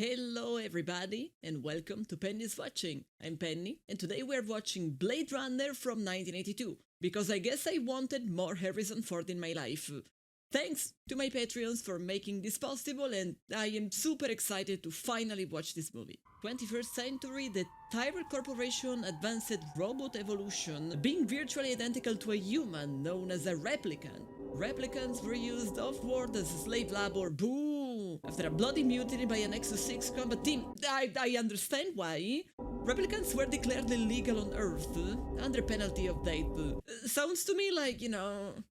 Hello everybody and welcome to Penny's Watching. I'm Penny and today we're watching Blade Runner from 1982 because I guess I wanted more Harrison Ford in my life. Thanks to my Patreons for making this possible and I am super excited to finally watch this movie. 21st century, the Tyrell Corporation advanced robot evolution, being virtually identical to a human known as a replicant. Replicants were used off-world as slave labor, boo! After a bloody mutiny by an X-6 combat team, I understand why. Replicants were declared illegal on Earth, under penalty of death. Sounds to me like,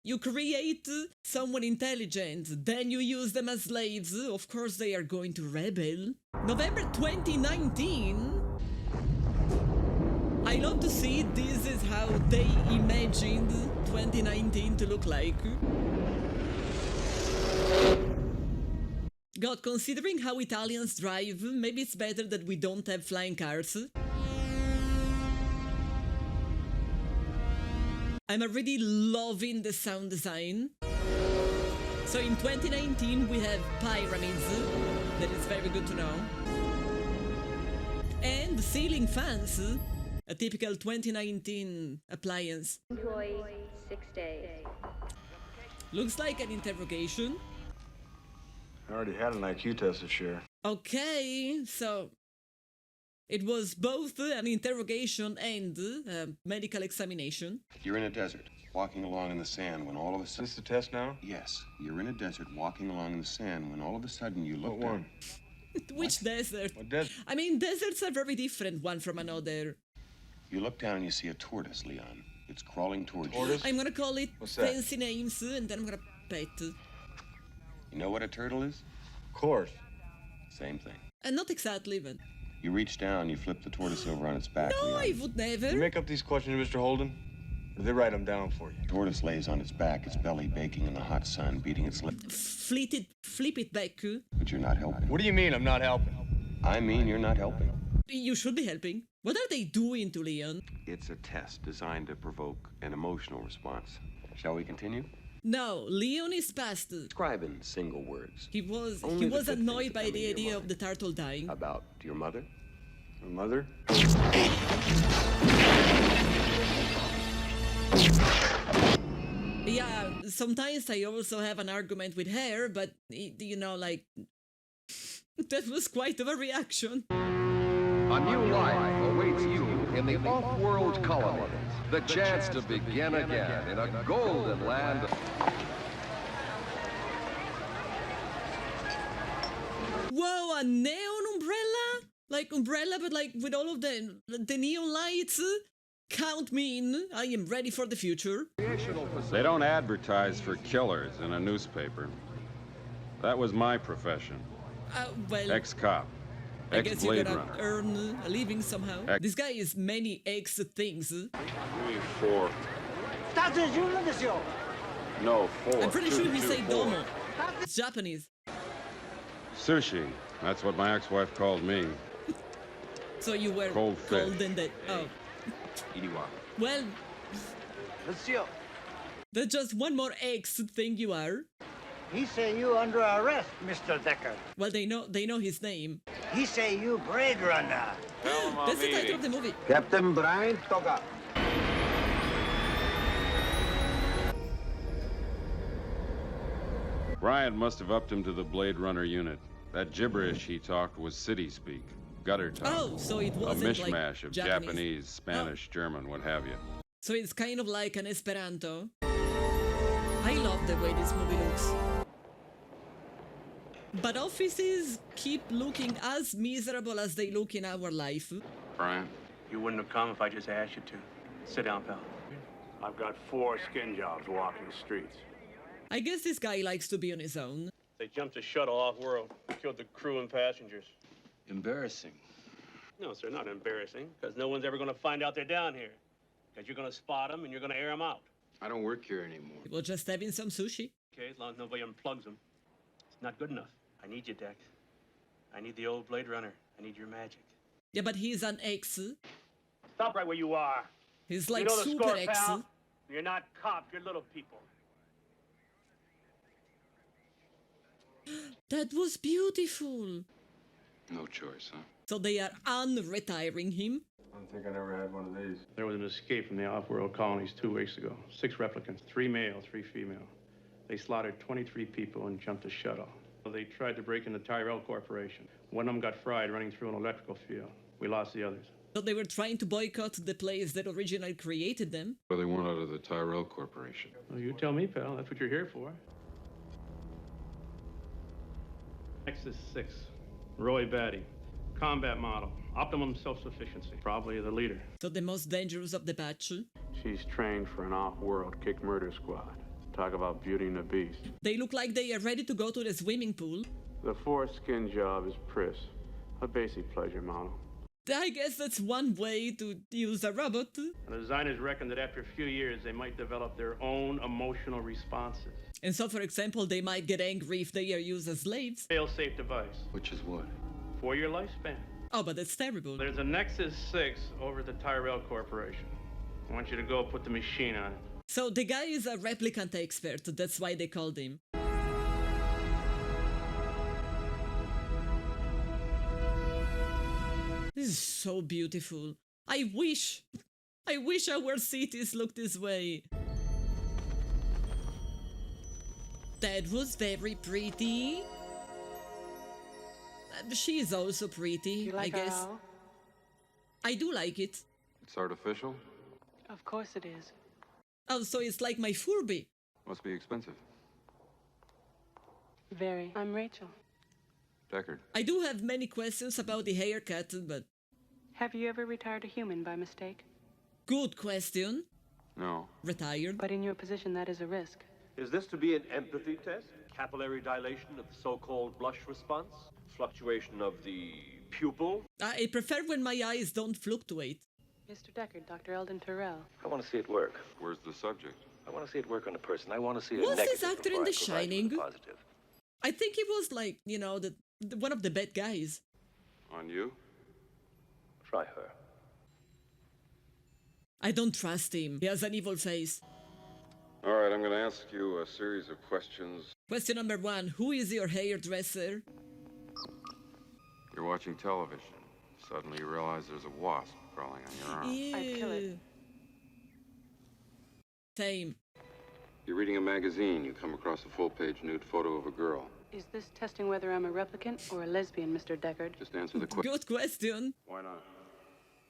you create someone intelligent, then you use them as slaves, of course they are going to rebel. November 2019? I love to see this is how they imagined 2019 to look like. God, considering how Italians drive, maybe it's better that we don't have flying cars. I'm already loving the sound design. So in 2019 we have pyramids, that is very good to know. And ceiling fans, a typical 2019 appliance. Employee 6 days. Looks like an interrogation. I already had an IQ test this year. Okay, so it was both an interrogation and a medical examination. You're in a desert, walking along in the sand when all of a sudden... Is this the test now? Yes, you're in a desert, walking along in the sand when all of a sudden you look What down. one? Which desert? What desert? I mean, deserts are very different one from another. You look down and you see a tortoise, Leon. It's crawling towards Tortoise? I'm gonna call it What's that? fancy names and then I'm gonna pet. you. You know what a turtle is? Of course. Same thing. And not exactly, but... You reach down, you flip the tortoise over on its back, No, Leon. I would You never. make up these questions, Mr. Holden? Or they write them down for you? The tortoise lays on its back, its belly baking in the hot sun, beating its lips. Flip it back. But you're not helping. What do you mean I'm not helping? I mean you're not helping. You should be helping. What are they doing to Leon? It's a test designed to provoke an emotional response. Shall we continue? No, Leon is past. Describe in single words. He was Only the good annoyed things by that come the into your idea of mind. the turtle dying. About your mother? My mother? Yeah, sometimes I also have an argument with her, but like that was quite of a reaction. A new life awaits you in the off-world colony. The chance to begin again in a golden land. Whoa, a neon umbrella? Like umbrella, but like with all of the neon lights? Count me in. I am ready for the future. They don't advertise for killers in a newspaper. That was my profession. Well, Ex-cop. I guess you Ex-Blade gotta Runner. earn a living somehow. This guy is many X things. Give me 4. No, 4. I'm pretty sure we say 4. domo. It's Japanese. Sushi. That's what my ex-wife called me. So you were Cold fish. called in that. Oh. Well, there's just one more X thing you are. He say you under arrest, Mr. Deckard. Well, they know his name. He say you Blade Runner. That's the title of the movie. Captain Brian Toga. Brian must have upped him to the Blade Runner unit. That gibberish he talked was city speak. Gutter talk. Oh, so it A wasn't mishmash like of Japanese. Japanese, Spanish, German, what have you. So it's kind of like an Esperanto. I love the way this movie looks. But offices keep looking as miserable as they look in our life. Brian? You wouldn't have come if I just asked you to. Sit down, pal. I've got 4 skin jobs walking the streets. I guess this guy likes to be on his own. They jumped a shuttle off-world, killed the crew and passengers. Embarrassing. No, sir, not embarrassing, because no one's ever going to find out they're down here. Because you're going to spot them and you're going to air them out. I don't work here anymore. We're just having some sushi. Okay, as long as nobody unplugs them. It's not good enough. I need you, Deck. I need the old Blade Runner. I need your magic. Yeah, but he's an X. Stop right where you are. He's like you know the super score, X. pal. You're not cops, you're little people. That was beautiful. No choice, huh? So they are unretiring him. I don't think I never had one of these. There was an escape from the off-world colonies 2 weeks ago. 6 replicants, 3 male, 3 female. They slaughtered 23 people and jumped a shuttle. They tried to break into Tyrell Corporation. One of them got fried running through an electrical field. We lost the others. So they were trying to boycott the place that originally created them. Well, they want out of the Tyrell Corporation. Well, you tell me, pal. That's what you're here for. Next is 6. Roy Batty. Combat model. Optimum self-sufficiency. Probably the leader. So the most dangerous of the batch. She's trained for an off-world kick murder squad. Talk about Beauty and the Beast. They look like they are ready to go to the swimming pool. The foreskin job is Pris, a basic pleasure model. I guess that's one way to use a robot. The designers reckon that after a few years, they might develop their own emotional responses. And so, for example, they might get angry if they are used as slaves. Fail-safe device. Which is what? 4-year lifespan. Oh, but that's terrible. There's a Nexus 6 over at the Tyrell Corporation. I want you to go put the machine on it. So the guy is a replicant expert, that's why they called him. This is so beautiful. I wish our cities looked this way. That was very pretty. She is also pretty, You like I guess. our owl? I do like it. It's artificial? Of course it is. Oh, so it's like my Furby. Must be expensive. Very. I'm Rachel. Deckard. I do have many questions about the haircut, but Have you ever retired a human by mistake? good question. No. Retired. But in your position, that is a risk. Is this to be an empathy test? Capillary dilation of the so-called blush response? Fluctuation of the pupil? I prefer when my eyes don't fluctuate. Mr. Deckard, Dr. Eldon Tyrell. I want to see it work. Where's the subject? I want to see it work on a person. I want to see a Was negative this actor in before I The provide Shining? the positive. I think he was like, you know, the one of the bad guys. On you? Try her. I don't trust him. He has an evil face. All right, I'm going to ask you a series of questions. Question number 1. Who is your hairdresser? You're watching television. Suddenly you realize there's a wasp crawling on your arm. I'd kill it. Ew. Same. You're reading a magazine. You come across a full-page nude photo of a girl. Is this testing whether I'm a replicant or a lesbian, Mr. Deckard? Just answer the question. Good question. Why not?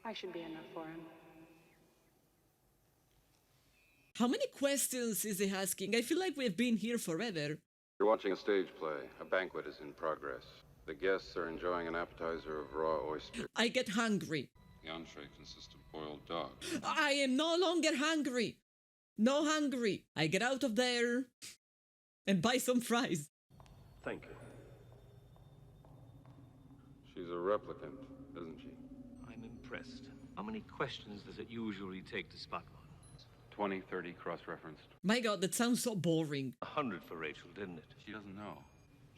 I should be enough for him. How many questions is he asking? I feel like we've been here forever. You're watching a stage play. A banquet is in progress. The guests are enjoying an appetizer of raw oyster. I get hungry. The entree consists of boiled dog. I am no longer hungry. No hungry. I get out of there and buy some fries. Thank you. She's a replicant, isn't she? I'm impressed. How many questions does it usually take to spot one? 20, 30 cross-referenced. My god, that sounds so boring. 100 for Rachel, didn't it? She doesn't know.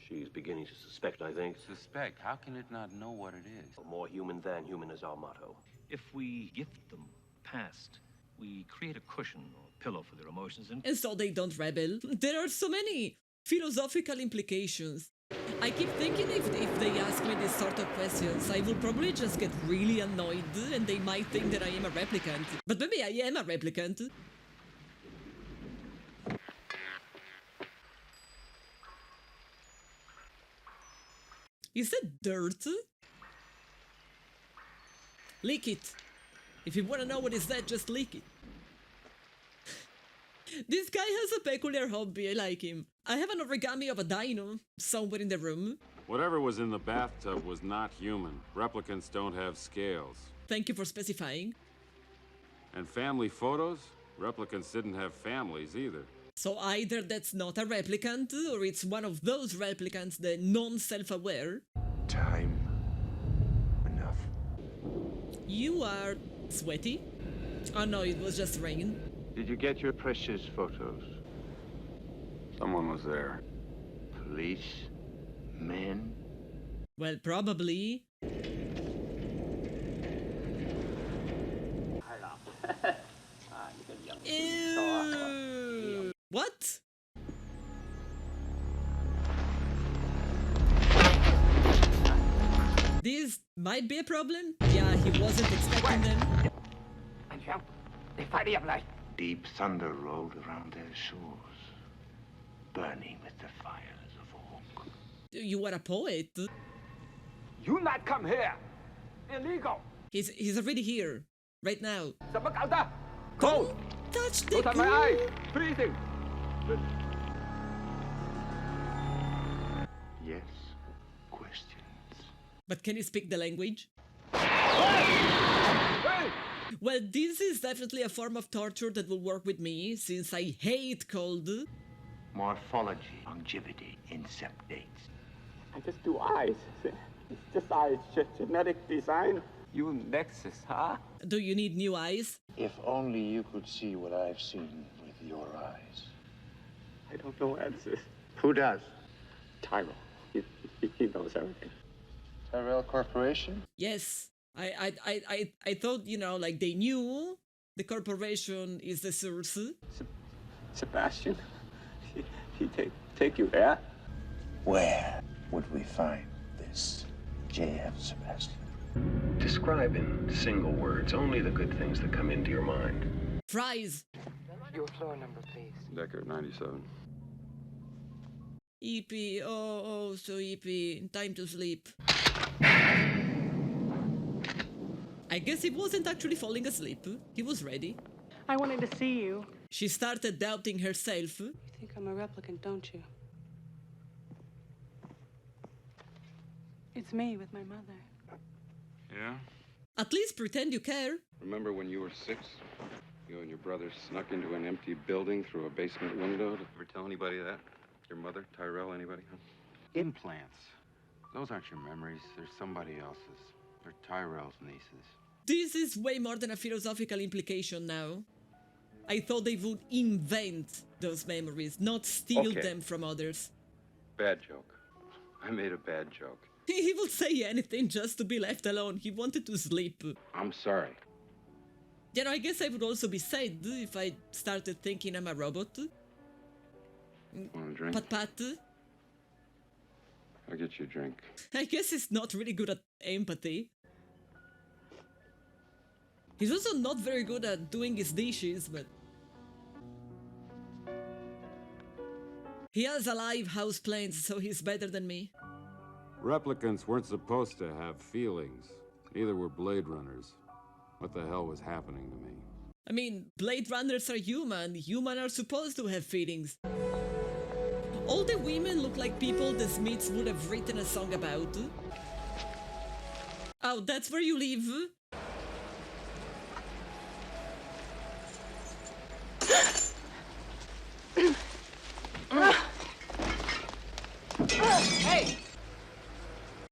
She's beginning to suspect, I think. Suspect? How can it not know what it is? More human than human is our motto. If we gift them past, we create a cushion or pillow for their emotions and... And so they don't rebel. There are so many philosophical implications. I keep thinking if they ask me these sort of questions, I will probably just get really annoyed and they might think that I am a replicant. But maybe I am a replicant. Is that dirt? Lick it. If you want to know what is that, just lick it. This guy has a peculiar hobby, I like him. I have an origami of a dino somewhere in the room. Whatever was in the bathtub was not human. Replicants don't have scales. Thank you for specifying. And family photos? Replicants didn't have families either. So either that's not a replicant, or it's one of those replicants, the non-self-aware. Time enough. You are sweaty? Oh no, it was just rain. Did you get your precious photos? Someone was there. Police? Men? Well, probably. Ew. What? This might be a problem. Yeah, he wasn't expecting them. Deep thunder rolled around their shores, burning with the fires of oak. You are a poet. You not come here! Illegal! He's already here. Right now. Cold! Touch the Look at my eyes! Freezing! Yes, questions. But can you speak the language? Well, this is definitely a form of torture that will work with me, since I hate cold. Morphology, longevity, incept dates. I just do eyes. It's just eyes. Genetic design. You Nexus, huh? Do you need new eyes? If only you could see what I've seen with your eyes. I don't know answers. Who does? Tyrell. He knows everything. Tyrell Corporation? Yes. I thought, you know, like they knew the corporation is the source. Sebastian? He take you there? Where would we find this J.F. Sebastian? Describe in single words only the good things that come into your mind. Fries. Your floor number, please. Deckard, 97. EP, oh, so EP, time to sleep. I guess he wasn't actually falling asleep. He was ready. I wanted to see you. She started doubting herself. You think I'm a replicant, don't you? It's me with my mother. Yeah? At least pretend you care. Remember when you were 6? You and your brother snuck into an empty building through a basement window? Did you ever tell anybody that? Your mother, Tyrell, anybody? Huh? Implants. Those aren't your memories. They're somebody else's. They're Tyrell's nieces. This is way more than a philosophical implication now. I thought they would invent those memories, not steal them from others. Bad joke. I made a bad joke. He will say anything just to be left alone. He wanted to sleep. I'm sorry. You know, I guess I would also be sad if I started thinking I'm a robot. Want a drink? Pat. I'll get you a drink. I guess he's not really good at empathy. He's also not very good at doing his dishes, but... He has alive houseplants, so he's better than me. Replicants weren't supposed to have feelings. Neither were Blade Runners. What the hell was happening to me? I mean, Blade Runners are human. Humans are supposed to have feelings. All the women look like people the Smiths would have written a song about. Oh, that's where you live? Hey!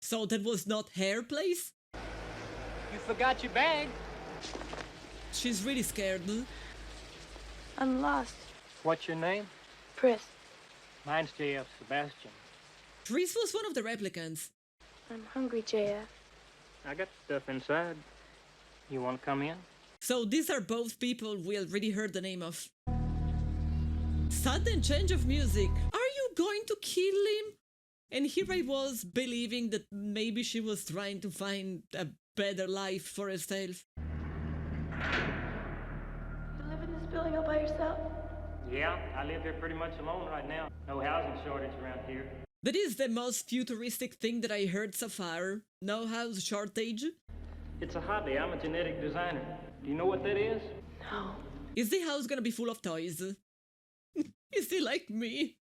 So that was not her place? You forgot your bag. She's really scared. I'm lost. What's your name? Pris. Mine's J.F. Sebastian. Pris was one of the replicants. I'm hungry, JF. I got stuff inside. You want to come in? So these are both people we already heard the name of. Sudden change of music. Are you going to kill him? And here I was believing that maybe she was trying to find a better life for herself. You live in this building all by yourself? Yeah, I live here pretty much alone right now. No housing shortage around here. That is the most futuristic thing that I heard so far. No house shortage. It's a hobby. I'm a genetic designer. Do you know what that is? No. Is the house gonna be full of toys? Is he like me?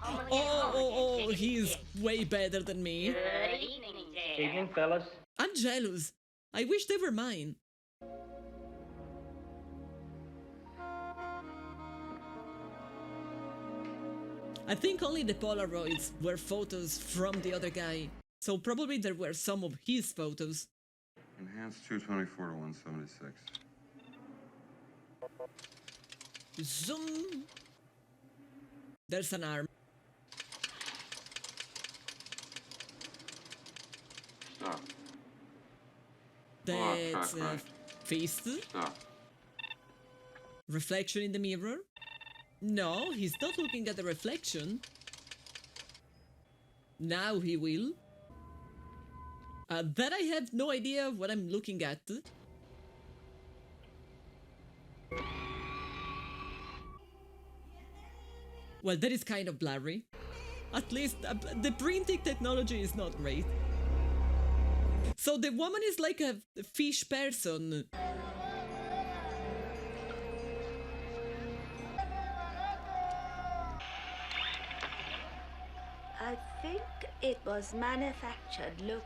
Oh, he's way better than me. Good evening, Jay. Evening, fellas. I'm jealous. I wish they were mine. I think only the Polaroids were photos from the other guy. So probably there were some of his photos. Enhanced 224 to 176. Zoom. There's an arm. Stop. That's a fist. Stop. Reflection in the mirror? No, he's not looking at the reflection. Now he will. That I have no idea what I'm looking at. Well, that is kind of blurry. At least the printing technology is not great. So the woman is like a fish person. I think it was manufactured locally.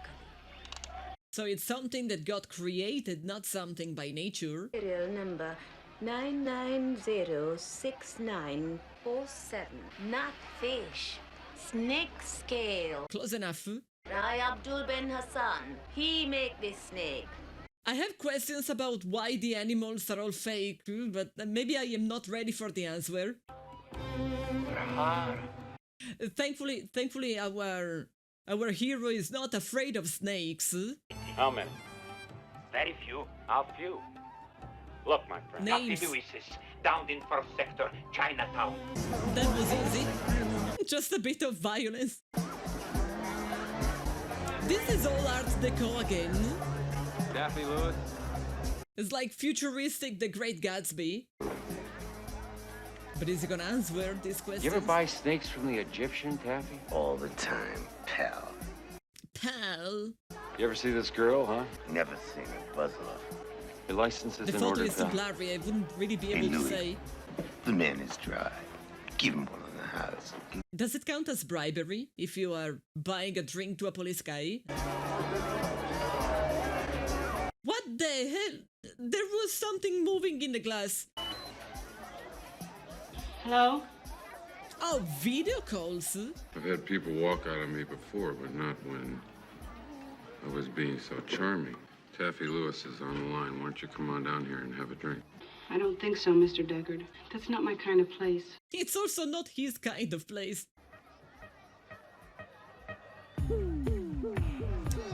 So it's something that got created, not something by nature. Serial number 9906947. Not fish. Snake scale. Close enough. Rai Abdul Ben Hassan. He make this snake. I have questions about why the animals are all fake, but maybe I am not ready for the answer. Thankfully, our hero is not afraid of snakes. How many? Very few. How few? Look, my friend. Names. Dr. Lewis is down in first sector, Chinatown. That was easy. Just a bit of violence. This is all Art Deco again. Daffy Lewis? It's like futuristic The Great Gatsby. But is he gonna answer this question? You ever buy snakes from the Egyptian, Taffy? All the time, pal. Pal? You ever see this girl, huh? Never seen a puzzler. Your license is The in photo order, is too pal. blurry, I wouldn't really be Hey, able to Louis. say. The man is dry. Give him one in the house. Does it count as bribery if you are buying a drink to a police guy? What the hell? There was something moving in the glass. Hello? Oh, video calls? I've had people walk out on me before, but not when I was being so charming. Taffy Lewis is on the line. Why don't you come on down here and have a drink? I don't think so, Mr. Deckard. That's not my kind of place. It's also not his kind of place.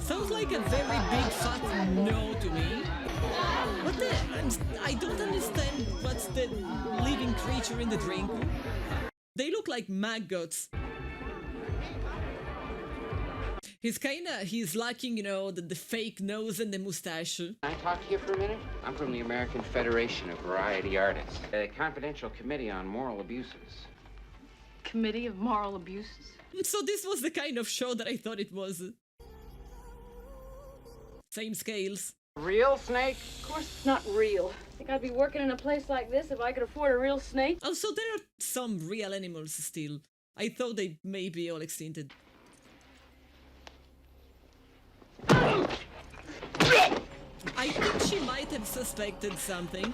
Sounds like a very big fat no to me. What the? I don't understand what's the living creature in the drink. They look like maggots. He's lacking, you know, the fake nose and the mustache. Can I talk to you for a minute? I'm from the American Federation of Variety Artists, a confidential committee on moral abuses. Committee of Moral Abuses? So this was the kind of show that I thought it was. Same scales. Real snake? Of course it's not real. Think I'd be working in a place like this if I could afford a real snake? Also, there are some real animals still. I thought they may be all extincted. I think she might have suspected something.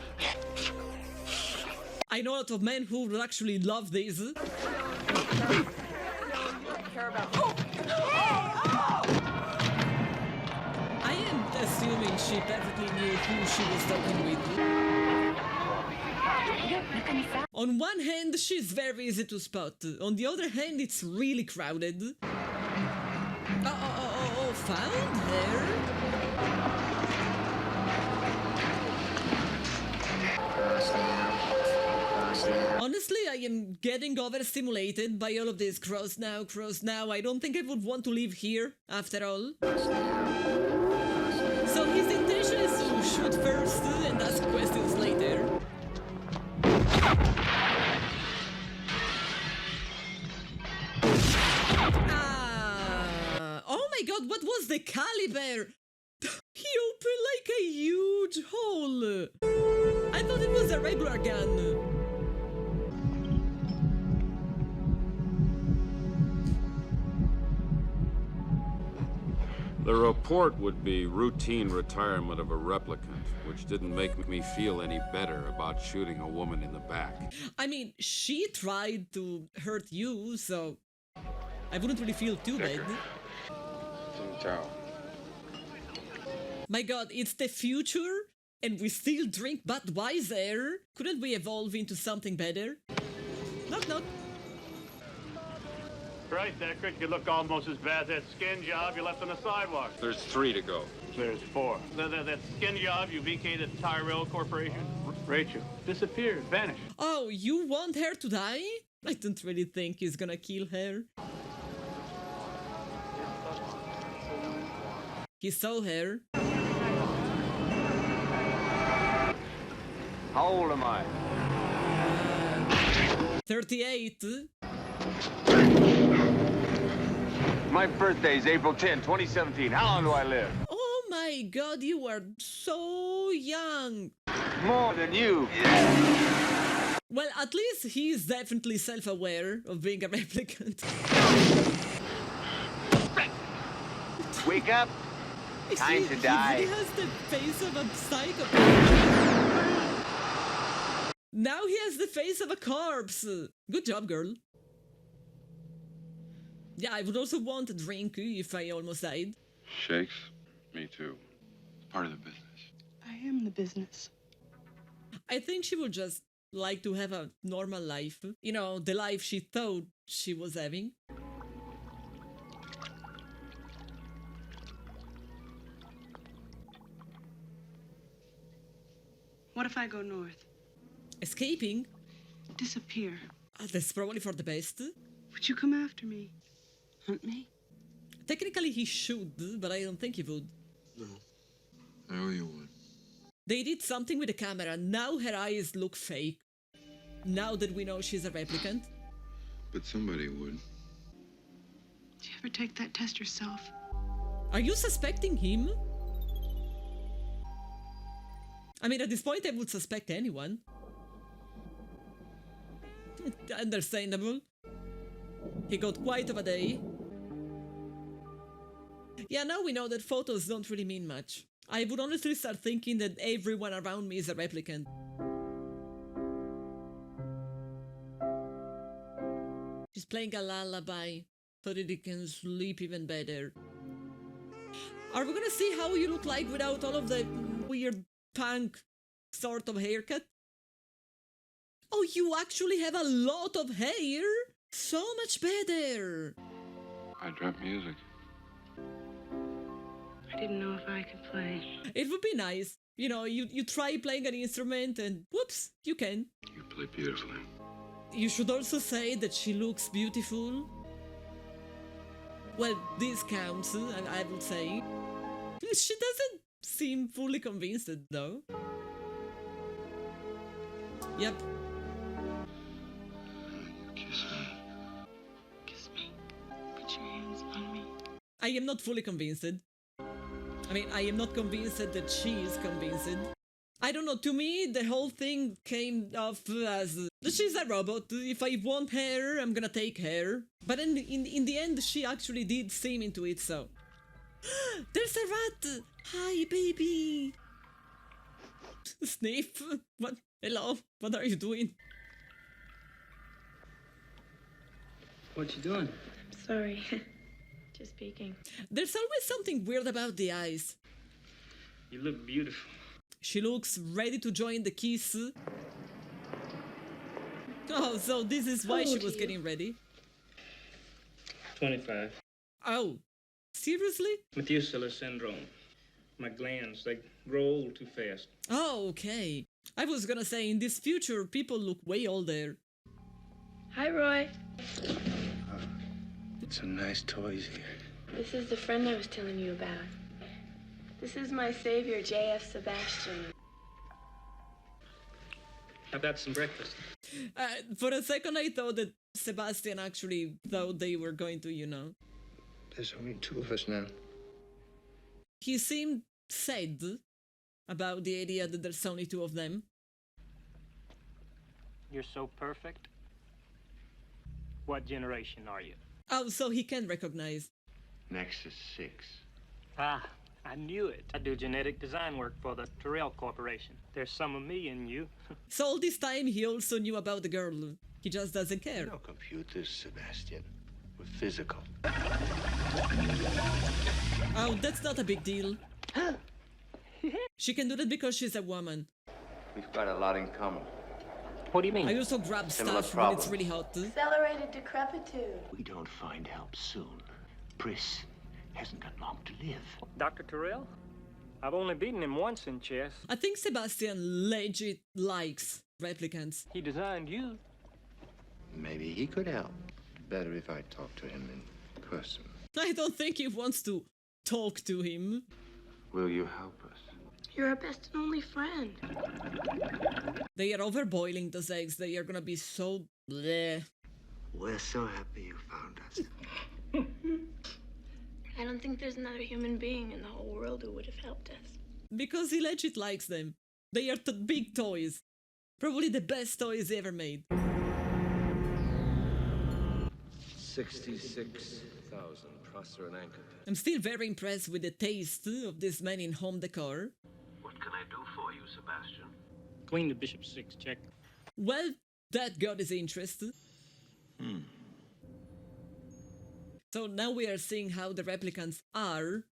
I know a lot of men who would actually love this. I am assuming she perfectly knew who she was talking with. On one hand, she's very easy to spot. On the other hand, it's really crowded. Oh, found her? Honestly, I am getting overstimulated by all of this cross now. I don't think I would want to live here, after all. So his intention is to shoot first and ask questions later. Oh my god, what was the caliber? He opened like a huge hole. I thought it was a regular gun. The report would be routine retirement of a replicant, which didn't make me feel any better about shooting a woman in the back. I mean, she tried to hurt you, so I wouldn't really feel too bad. My god, it's the future, and we still drink Budweiser? Couldn't we evolve into something better? Knock knock. Right, Deckard, you look almost as bad as that skin job you left on the sidewalk. There's 3 to go. There's 4. That skin job you VK'd at Tyrell Corporation? Rachael disappeared, vanished. Oh, you want her to die? I don't really think he's gonna kill her. He saw her. How old am I? 38. My birthday's April 10, 2017. How long do I live? Oh my god, you are so young. More than you. Well, at least he is definitely self-aware of being a replicant. Wake up. Time to die. He has the face of a psychopath. Now he has the face of a corpse. Good job, girl. Yeah, I would also want a drink if I almost died. Shakes? Me too. It's part of the business. I am the business. I think she would just like to have a normal life. You know, the life she thought she was having. What if I go north? Escaping? Disappear. That's probably for the best. Would you come after me? Hunt me? Technically he should, but I don't think he would. No. No, you would. They did something with the camera. Now her eyes look fake. Now that we know she's a replicant. But somebody would. Did you ever take that test yourself? Are you suspecting him? I mean, at this point I would suspect anyone. Understandable. He got quite of a day. Yeah, now we know that photos don't really mean much. I would honestly start thinking that everyone around me is a replicant. She's playing a lullaby so that he can sleep even better. Are we gonna see how you look like without all of the weird punk sort of haircut? Oh, you actually have a lot of hair! So much better! I drop music. I didn't know if I could play. It would be nice. You know, you try playing an instrument and whoops, you can. You play beautifully. You should also say that she looks beautiful. Well, this counts, I would say. She doesn't seem fully convinced, though. Yep. Kiss me. Kiss me. Put your hands on me. I am not fully convinced. I mean, I am not convinced that she is convinced. I don't know, to me, the whole thing came off as she's a robot. If I want her, I'm gonna take her. But in the end, she actually did seem into it, so. There's a rat! Hi, baby! Sniff? What? Hello? What are you doing? What you doing? I'm sorry. Just peeking. There's always something weird about the eyes. You look beautiful. She looks ready to join the kiss. Oh, so this is why she was getting ready. 25. Oh, seriously? Methuselah syndrome. My glands, they grow old too fast. Oh, okay. I was gonna say, in this future, people look way older. Hi, Roy. Some nice toys here. This is the friend I was telling you about. This is my savior, J.F. Sebastian. How about some breakfast? For a second, I thought that Sebastian actually thought they were going to, you know. There's only two of us now. He seemed sad about the idea that there's only two of them. You're so perfect. What generation are you? Oh, so he can recognize. Nexus 6. Ah, I knew it. I do genetic design work for the Tyrell Corporation. There's some of me in you. So all this time he also knew about the girl. He just doesn't care. No computers, Sebastian. We're physical. Oh, that's not a big deal. She can do that because she's a woman. We've got a lot in common. What do you mean? I also grab Similar stuff when it's really hot. Accelerated decrepitude. We don't find help soon. Pris hasn't got long to live. Dr. Tyrell? I've only beaten him once in chess. I think Sebastian legit likes replicants. He designed you. Maybe he could help. Better if I talk to him in person. I don't think he wants to talk to him. Will you help us? You're our best and only friend. They are overboiling those eggs. They are gonna be so bleh. We're so happy you found us. I don't think there's another human being in the whole world who would have helped us. Because he legit likes them. They are big toys. Probably the best toys ever made. 66,000 Prosser and Anchor. I'm still very impressed with the taste of this man in home decor. What can I do for you, Sebastian? Clean the Bishop's 6 check. Well, that got his interest. So now we are seeing how the replicants are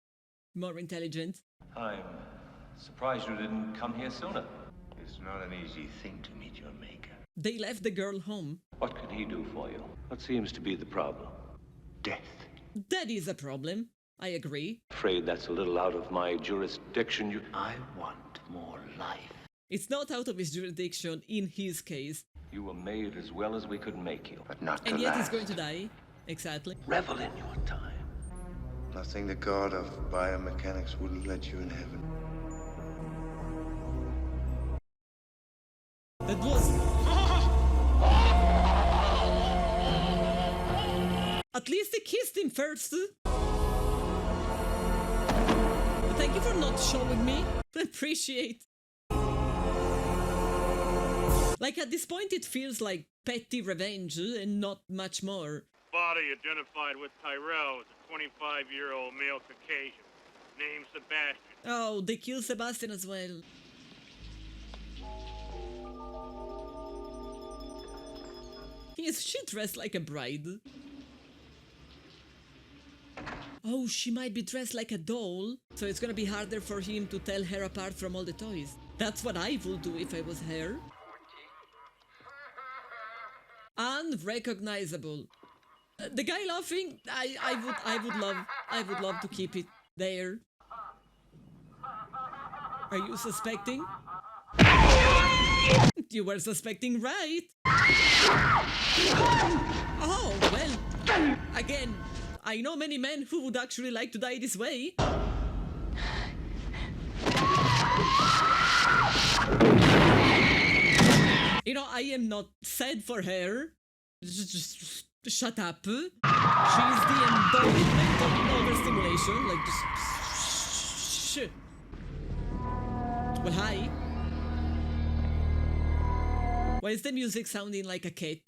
more intelligent. I'm surprised you didn't come here sooner. It's not an easy thing to meet your maker. They left the girl home. What can he do for you? What seems to be the problem? Death. That is a problem. I agree. Afraid that's a little out of my jurisdiction. I want more life. It's not out of his jurisdiction in his case. You were made as well as we could make you. But not And to yet last. he's going to die. Exactly. Revel in your time. Nothing the god of biomechanics wouldn't let you in heaven. That was... At least he kissed him first. Thank you for not showing me. I appreciate. Like at this point it feels like petty revenge and not much more. Body identified with Tyrell as a 25-year-old male Caucasian. Name Sebastian. Oh, they killed Sebastian as well. Is she dressed like a bride? Oh, she might be dressed like a doll, so it's gonna be harder for him to tell her apart from all the toys. That's what I would do if I was her. Unrecognizable. The guy laughing, I would love to keep it there. Are you suspecting? You were suspecting right. Oh, well, again, I know many men who would actually like to die this way. You know, I am not sad for her. Just shut up. She's the embodiment of overstimulation. Like, just shh. Well, hi. Why is the music sounding like a cat?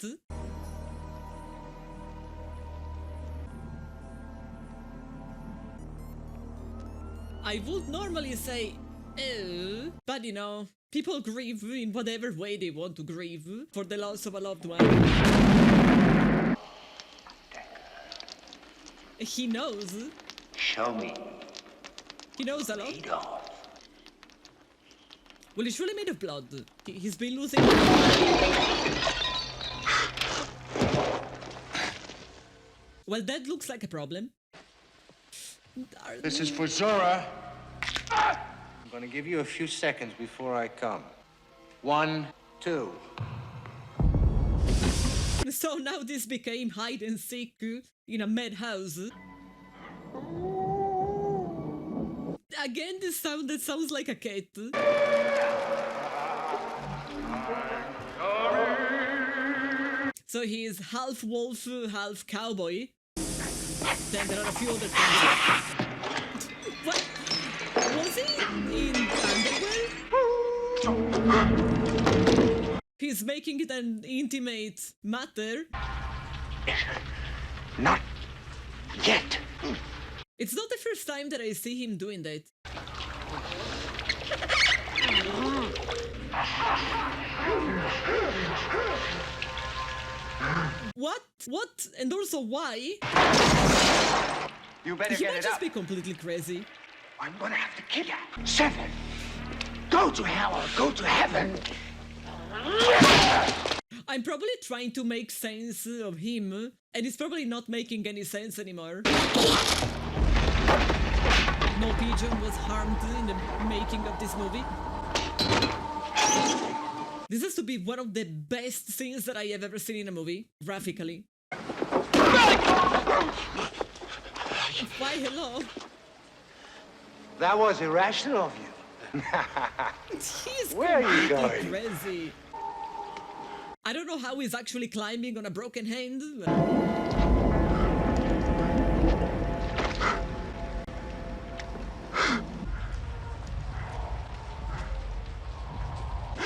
I would normally say, ew, but you know, people grieve in whatever way they want to grieve for the loss of a loved one. He knows. Show me. He knows a lot. Well, he's really made of blood. He's been losing. Well, that looks like a problem. This is for Zhora. I'm going to give you a few seconds before I come. 1, 2. So now this became hide and seek in a madhouse. Again, this sound that sounds like a cat. So he is half wolf, half cowboy. Then there are a few other things. What? Was he in underwear? He's making it an intimate matter. Not yet. It's not the first time that I see him doing that. What? What? And also why? You better he get might it just up. be completely crazy. I'm gonna have to kill you. 7. Go to hell or go to heaven. I'm probably trying to make sense of him, and it's probably not making any sense anymore. No pigeon was harmed in the making of this movie. This has to be one of the best scenes that I have ever seen in a movie, graphically. Why, hello? That was irrational of you. He's Where are you completely going? crazy. I don't know how he's actually climbing on a broken hand.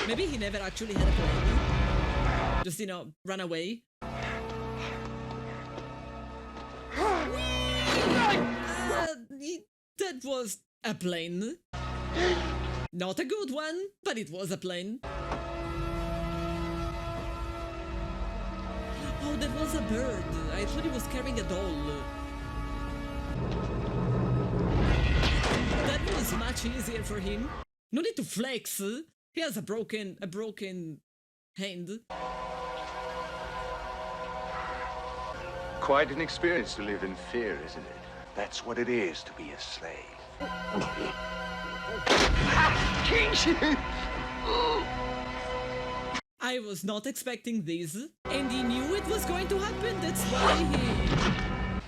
Maybe he never actually had a plan. Just, run away. That was a plane. Not a good one, but it was a plane. Oh, that was a bird. I thought he was carrying a doll. That was much easier for him. No need to flex. He has a broken hand. Quite an experience to live in fear, isn't it? That's what it is to be a slave. I was not expecting this, and he knew it was going to happen. That's why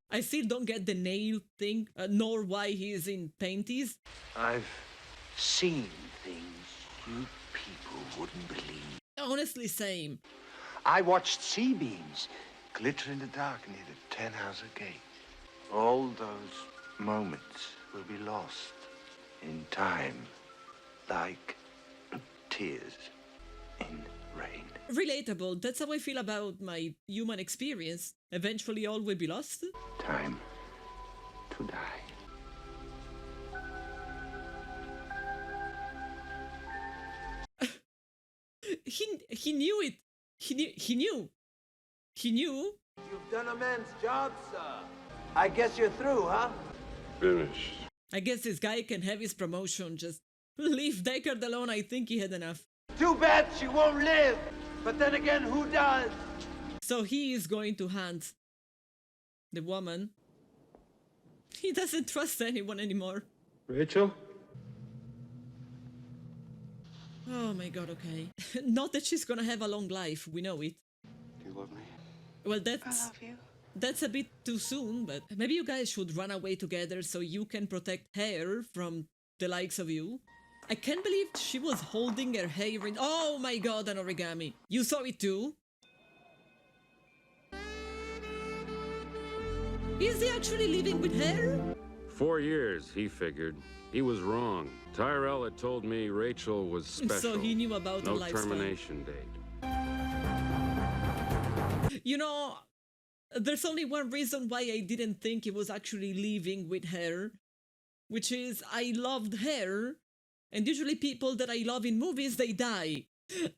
I still don't get the nail thing, nor why he is in panties. I've seen things you people wouldn't believe. Honestly, same. I watched sea beams glitter in the dark near the 10-house gate. All those moments will be lost in time, like tears in rain. Relatable. That's how I feel about my human experience. Eventually all will be lost. Time to die. He knew it. He knew. You've done a man's job, sir. I guess you're through, huh? Finished. I guess this guy can have his promotion. Just leave Deckard alone. I think he had enough. Too bad she won't live. But then again, who does? So he is going to hunt the woman. He doesn't trust anyone anymore. Rachel? Oh my god, okay. Not that she's gonna have a long life, we know it. Do you love me? Well, I love you. that's a bit too soon, but maybe you guys should run away together so you can protect her from the likes of you. I can't believe she was holding her hair in— oh my god, an origami. You saw it too? Is he actually living with her? 4 years, he figured. He was wrong. Tyrell had told me Rachael was special. So he knew about no the lifestyle. termination date. You know, there's only one reason why I didn't think he was actually living with her, which is I loved her, and usually people that I love in movies, they die.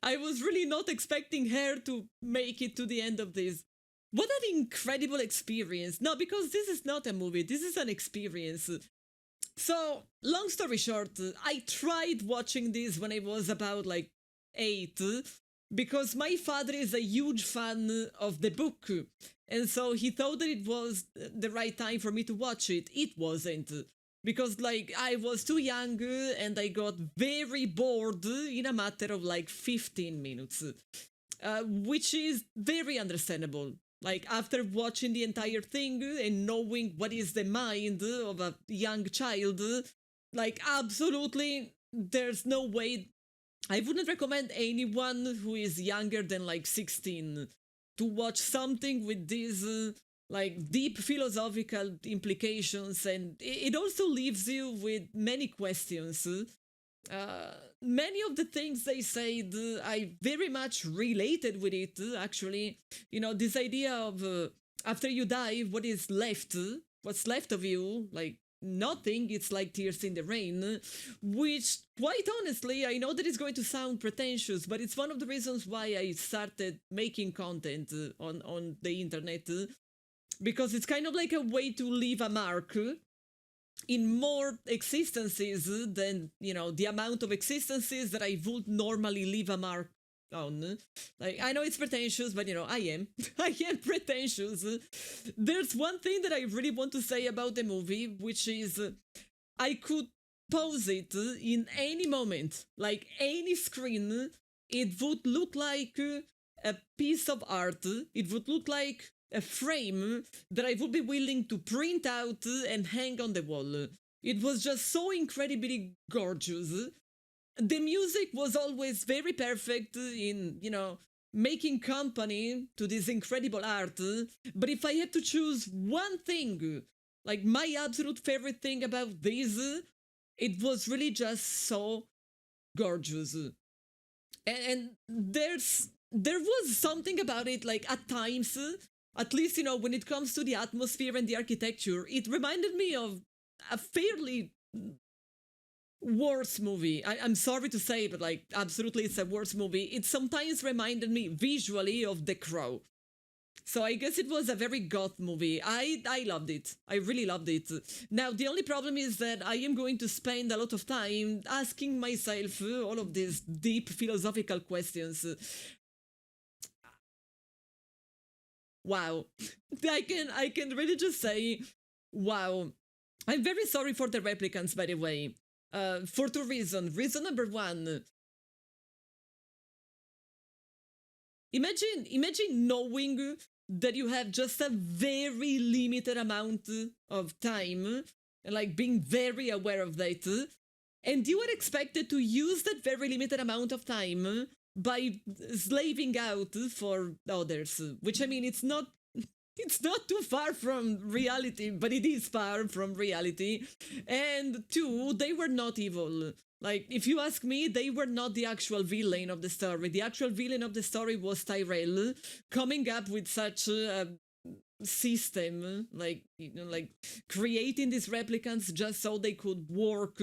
I was really not expecting her to make it to the end of this. What an incredible experience. No, because this is not a movie, this is an experience. So, long story short, I tried watching this when I was about like 8, because my father is a huge fan of the book, and so he thought that it was the right time for me to watch it. It wasn't, because like I was too young and I got very bored in a matter of like 15 minutes, which is very understandable. Like, after watching the entire thing and knowing what is the mind of a young child, like, absolutely, there's no way. I wouldn't recommend anyone who is younger than, like, 16 to watch something with these, like, deep philosophical implications, and it also leaves you with many questions. Many of the things they said, I very much related with it, actually. You know, this idea of after you die, what is left? What's left of you? Like, nothing. It's like tears in the rain. Which, quite honestly, I know that it's going to sound pretentious, but it's one of the reasons why I started making content on the internet. Because it's kind of like a way to leave a mark in more existences than, you know, the amount of existences that I would normally leave a mark on. Like, I know it's pretentious, but, you know, I am pretentious. There's one thing that I really want to say about the movie, which is I could pause it in any moment, like any screen. It would look like a piece of art. It would look like a frame that I would be willing to print out and hang on the wall. It was just so incredibly gorgeous. The music was always very perfect in, making company to this incredible art. But if I had to choose one thing, like my absolute favorite thing about this, it was really just so gorgeous. And there was something about it, like at times, at least, when it comes to the atmosphere and the architecture, it reminded me of a fairly worse movie. I'm sorry to say, but like, absolutely it's a worse movie. It sometimes reminded me visually of The Crow. So I guess it was a very goth movie. I loved it. I really loved it. Now, the only problem is that I am going to spend a lot of time asking myself all of these deep philosophical questions. Wow. I can really just say, wow. I'm very sorry for the replicants, by the way. For two reasons. Reason number one, imagine knowing that you have just a very limited amount of time, and like being very aware of that, and you are expected to use that very limited amount of time by slaving out for others, which, I mean, it's not too far from reality, but it is far from reality. And two, they were not evil. Like, if you ask me, they were not the actual villain of the story. The actual villain of the story was Tyrell, coming up with such a system, like, like creating these replicants just so they could work,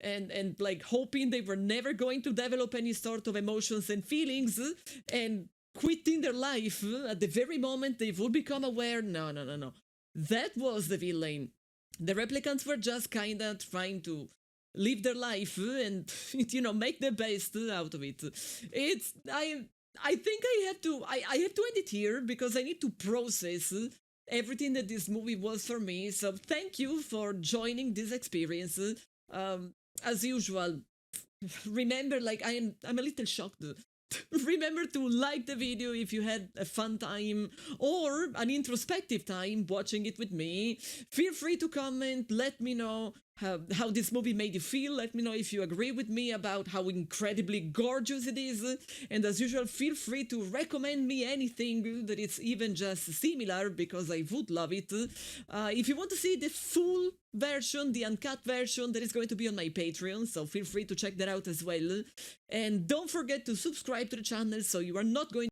and like hoping they were never going to develop any sort of emotions and feelings, and quitting their life at the very moment they would become aware. No. That was the villain. The replicants were just kind of trying to live their life and, make the best out of it. I think I have to end it here because I need to process everything that this movie was for me. So thank you for joining this experience. As usual, remember, like, I'm a little shocked. Remember to like the video if you had a fun time or an introspective time watching it with me. Feel free to comment, let me know how this movie made you feel. Let me know if you agree with me about how incredibly gorgeous it is. And as usual, feel free to recommend me anything that is even just similar, because I would love it. If you want to see the full version, the uncut version, that is going to be on my Patreon, so feel free to check that out as well. And don't forget to subscribe to the channel so you are not going